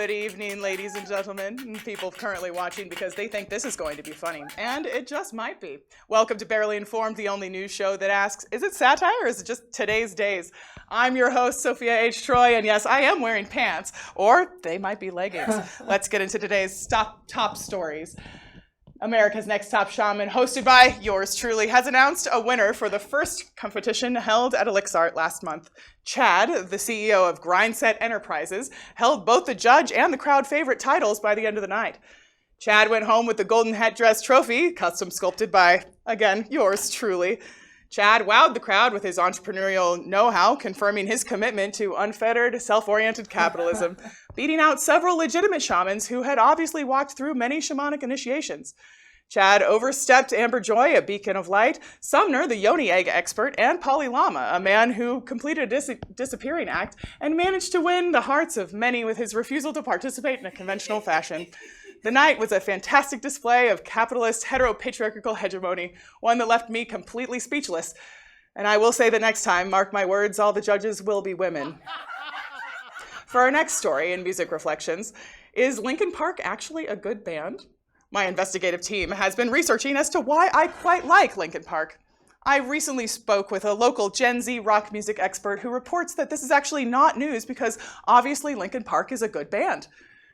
Good evening, ladies and gentlemen, and people currently watching because they think this is going to be funny, and it just might be. Welcome to Barely Informed, the only news show that asks, is it satire or is it just today's days? I'm your host, Sophia H. Troy, and yes, I am wearing pants, or they might be leggings. Let's get into today's top stories. America's Next Top Shaman, hosted by yours truly, has announced a winner for the first competition held at Elixart last month. Chad, the CEO of Grindset Enterprises, held both the judge and the crowd favorite titles by the end of the night. Chad went home with the Golden Hat Dress trophy, custom sculpted by, again, yours truly. Chad wowed the crowd with his entrepreneurial know-how, confirming his commitment to unfettered, self-oriented capitalism, beating out several legitimate shamans who had obviously walked through many shamanic initiations. Chad overstepped Amber Joy, a beacon of light, Sumner, the yoni egg expert, and Polly Lama, a man who completed a disappearing act and managed to win the hearts of many with his refusal to participate in a conventional fashion. The night was a fantastic display of capitalist heteropatriarchal hegemony, one that left me completely speechless. And I will say that next time, mark my words, all the judges will be women. For our next story in Music Reflections, is Linkin Park actually a good band? My investigative team has been researching as to why I quite like Linkin Park. I recently spoke with a local Gen Z rock music expert who reports that this is actually not news because obviously Linkin Park is a good band.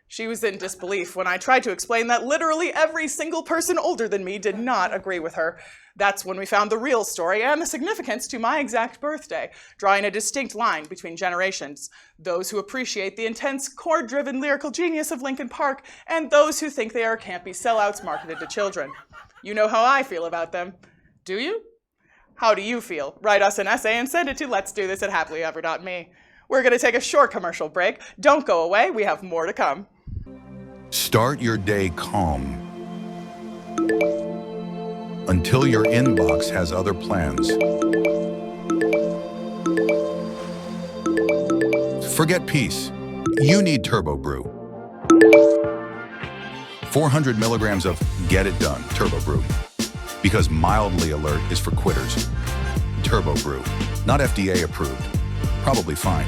She was in disbelief when I tried to explain that literally every single person older than me did not agree with her. That's when we found the real story and the significance to my exact birthday, drawing a distinct line between generations. Those who appreciate the intense, chord-driven lyrical genius of Linkin Park and those who think they are campy sellouts marketed to children. You know how I feel about them. Do you? How do you feel? Write us an essay and send it to let'sdothis@happilyever.me. We're going to take a short commercial break. Don't go away. We have more to come. Start your day calm until your inbox has other plans. Forget peace. You need Turbo Brew. 400 milligrams of Get It Done Turbo Brew. Because mildly alert is for quitters. Turbo Brew. Not FDA approved. Probably fine.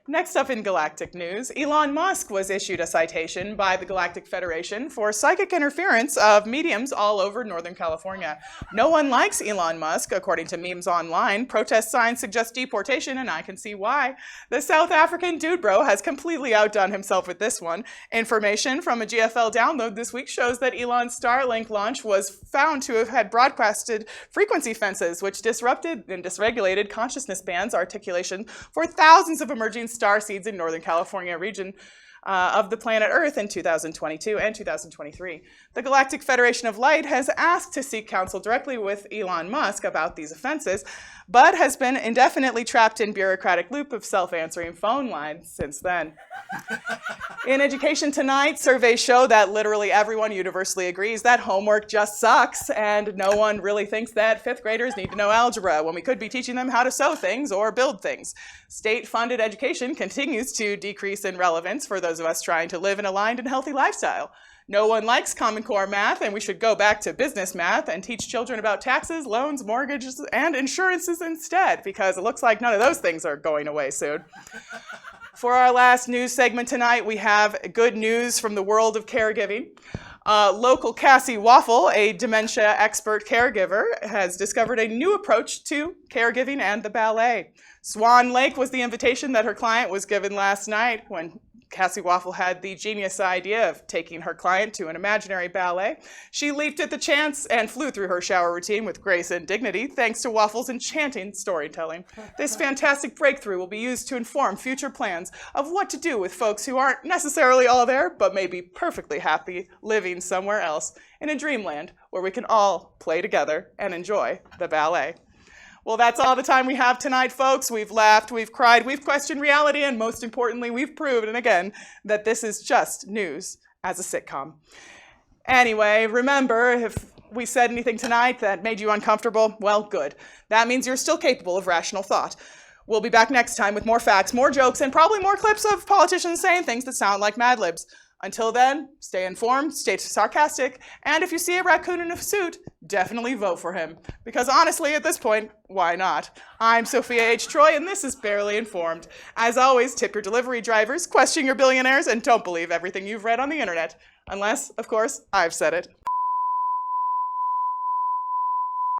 Next up in galactic news, Elon Musk was issued a citation by the Galactic Federation for psychic interference of mediums all over Northern California. No one likes Elon Musk, according to memes online. Protest signs suggest deportation, and I can see why. The South African dude bro has completely outdone himself with this one. Information from a GFL download this week shows that Elon's Starlink launch was found to have had broadcasted frequency fences, which disrupted and dysregulated consciousness bands articulation for thousands of emerging star seeds in Northern California region of the planet Earth in 2022 and 2023. The Galactic Federation of Light has asked to seek counsel directly with Elon Musk about these offenses, but has been indefinitely trapped in bureaucratic loop of self-answering phone lines since then. In Education Tonight, surveys show that literally everyone universally agrees that homework just sucks, and no one really thinks that fifth graders need to know algebra when we could be teaching them how to sew things or build things. State-funded education continues to decrease in relevance for those of us trying to live an aligned and healthy lifestyle. No one likes Common Core math, and we should go back to business math and teach children about taxes, loans, mortgages, and insurances instead, because it looks like none of those things are going away soon. For our last news segment tonight, we have good news from the world of caregiving. Local Cassie Waffle, a dementia expert caregiver, has discovered a new approach to caregiving and the ballet. Swan Lake was the invitation that her client was given last night when Cassie Waffle had the genius idea of taking her client to an imaginary ballet. She leaped at the chance and flew through her shower routine with grace and dignity, thanks to Waffle's enchanting storytelling. This fantastic breakthrough will be used to inform future plans of what to do with folks who aren't necessarily all there, but may be perfectly happy living somewhere else in a dreamland where we can all play together and enjoy the ballet. Well, that's all the time we have tonight, folks. We've laughed, we've cried, we've questioned reality, and most importantly, we've proven again that this is just news as a sitcom. Anyway, remember, if we said anything tonight that made you uncomfortable, well, good. That means you're still capable of rational thought. We'll be back next time with more facts, more jokes, and probably more clips of politicians saying things that sound like Mad Libs. Until then, stay informed, stay sarcastic, and if you see a raccoon in a suit, definitely vote for him. Because honestly, at this point, why not? I'm Sophia H. Troy, and this is Barely Informed. As always, tip your delivery drivers, question your billionaires, and don't believe everything you've read on the internet. Unless, of course, I've said it.